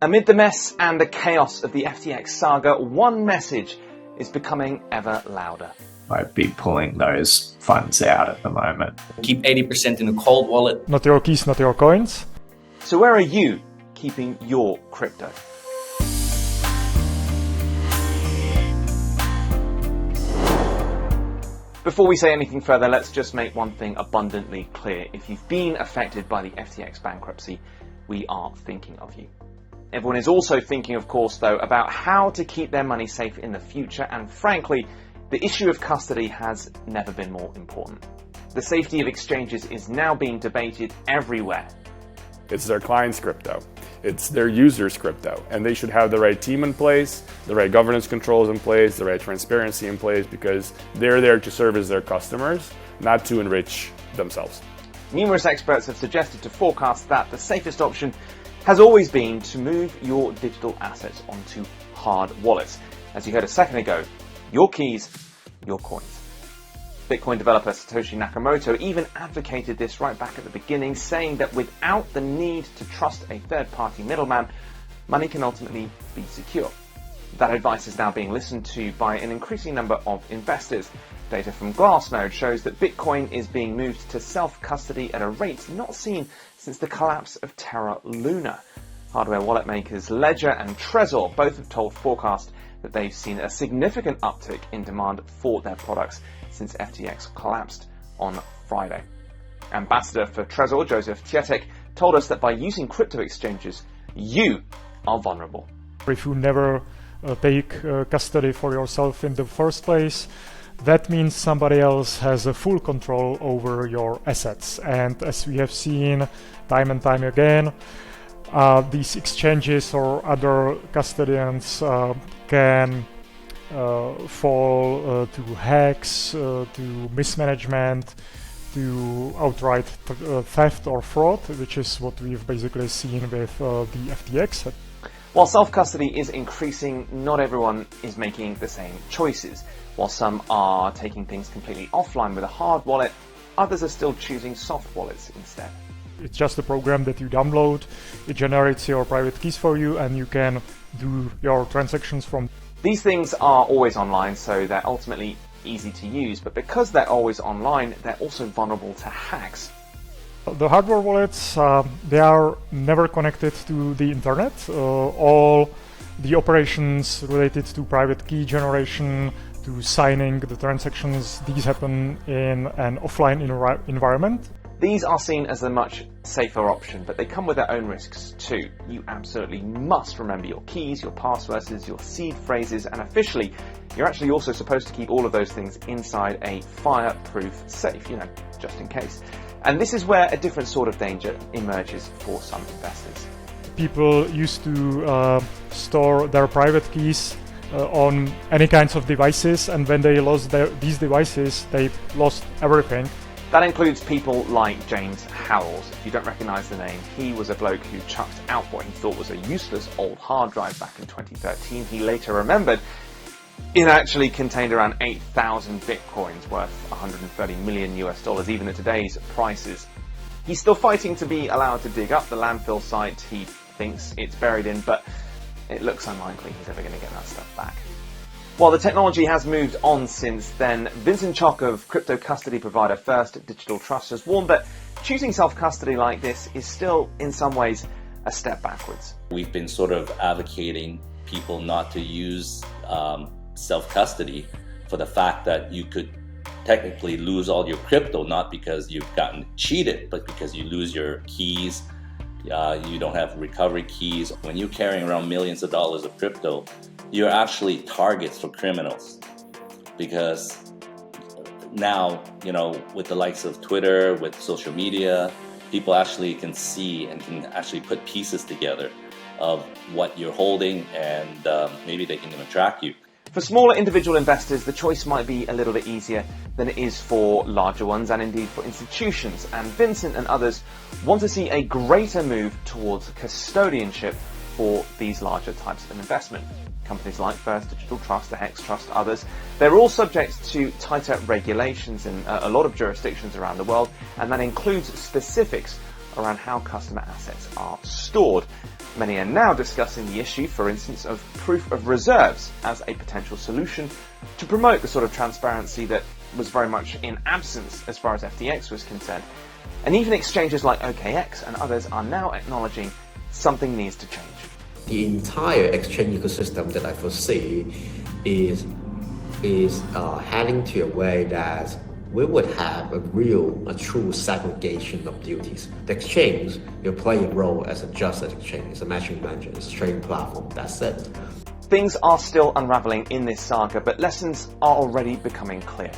Amid the mess and the chaos of the FTX saga, one message is becoming ever louder. I'd be pulling those funds out at the moment. Keep 80% in a cold wallet. Not your keys, not your coins. So where are you keeping your crypto? Before we say anything further, let's just make one thing abundantly clear. If you've been affected by the FTX bankruptcy, we are thinking of you. Everyone is also thinking, of course, though, about how to keep their money safe in the future, and frankly, the issue of custody has never been more important. The safety of exchanges is now being debated everywhere. It's their client's crypto. It's their users' crypto. And they should have the right team in place, the right governance controls in place, the right transparency in place, because they're there to service their customers, not to enrich themselves. Numerous experts have suggested to Forkast that the safest option has always been to move your digital assets onto hard wallets. As you heard a second ago, your keys, your coins. Bitcoin developer Satoshi Nakamoto even advocated this right back at the beginning, saying that without the need to trust a third-party middleman, money can ultimately be secure. That advice is now being listened to by an increasing number of investors. Data from Glassnode shows that Bitcoin is being moved to self-custody at a rate not seen since the collapse of Terra Luna. Hardware wallet makers Ledger and Trezor both have told Forkast that they've seen a significant uptick in demand for their products since FTX collapsed on Friday. Ambassador for Trezor, Joseph Tietek, told us that by using crypto exchanges, you are vulnerable. If you never take custody for yourself in the first place, that means somebody else has a full control over your assets. And as we have seen time and time again, these exchanges or other custodians can fall to hacks, to mismanagement, to outright theft or fraud, which is what we've basically seen with the FTX. While self-custody is increasing, not everyone is making the same choices. While some are taking things completely offline with a hard wallet, others are still choosing soft wallets instead. It's just a program that you download, it generates your private keys for you, and you can do your transactions from. These things are always online, so they're ultimately easy to use, but because they're always online, they're also vulnerable to hacks. The hardware wallets, they are never connected to the internet. All the operations related to private key generation, to signing the transactions, these happen in an offline environment. These are seen as a much safer option, but they come with their own risks too. You absolutely must remember your keys, your passwords, your seed phrases, and officially, you're actually also supposed to keep all of those things inside a fireproof safe, just in case. And this is where a different sort of danger emerges for some investors. People used to store their private keys on any kinds of devices, and when they lost these devices, they lost everything. That includes people like James Howells. If you don't recognise the name, he was a bloke who chucked out what he thought was a useless old hard drive back in 2013. He later remembered it actually contained around 8,000 bitcoins worth $130 million US, even at today's prices. He's still fighting to be allowed to dig up the landfill site he thinks it's buried in, but it looks unlikely he's ever going to get that stuff back. While the technology has moved on since then, Vincent Chock of crypto custody provider First Digital Trust has warned that choosing self-custody like this is still, in some ways, a step backwards. We've been sort of advocating people not to use self-custody for the fact that you could technically lose all your crypto, not because you've gotten cheated, but because you lose your keys. You don't have recovery keys. When you're carrying around millions of dollars of crypto, you're actually targets for criminals, because now, with the likes of Twitter, with social media, people actually can see and can actually put pieces together of what you're holding, and maybe they can even track you. For smaller individual investors, the choice might be a little bit easier than it is for larger ones and indeed for institutions. And Vincent and others want to see a greater move towards custodianship for these larger types of investment. Companies like First Digital Trust, the Hex Trust, others, they're all subject to tighter regulations in a lot of jurisdictions around the world, and that includes specifics around how customer assets are stored. Many are now discussing the issue, for instance, of proof of reserves as a potential solution to promote the sort of transparency that was very much in absence as far as FTX was concerned. And even exchanges like OKX and others are now acknowledging something needs to change. The entire exchange ecosystem that I foresee is heading to a way that we would have a true segregation of duties. The exchange will play a role as just an exchange, it's a matching engine, it's a trading platform, that's it. Things are still unraveling in this saga, but lessons are already becoming clear.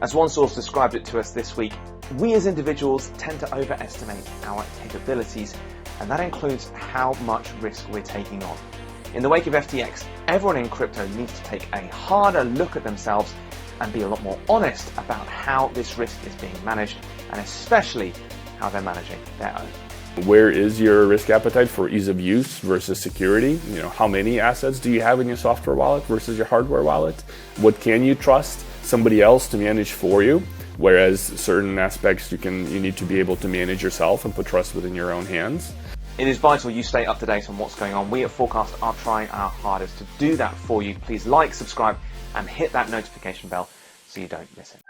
As one source described it to us this week, we as individuals tend to overestimate our capabilities, and that includes how much risk we're taking on. In the wake of FTX, everyone in crypto needs to take a harder look at themselves and be a lot more honest about how this risk is being managed, and especially how they're managing their own. Where is your risk appetite for ease of use versus security? How many assets do you have in your software wallet versus your hardware wallet? What can you trust somebody else to manage for you? Whereas certain aspects you need to be able to manage yourself and put trust within your own hands. It is vital you stay up to date on what's going on. We at Forkast are trying our hardest to do that for you. Please like, subscribe, and hit that notification bell so you don't miss it.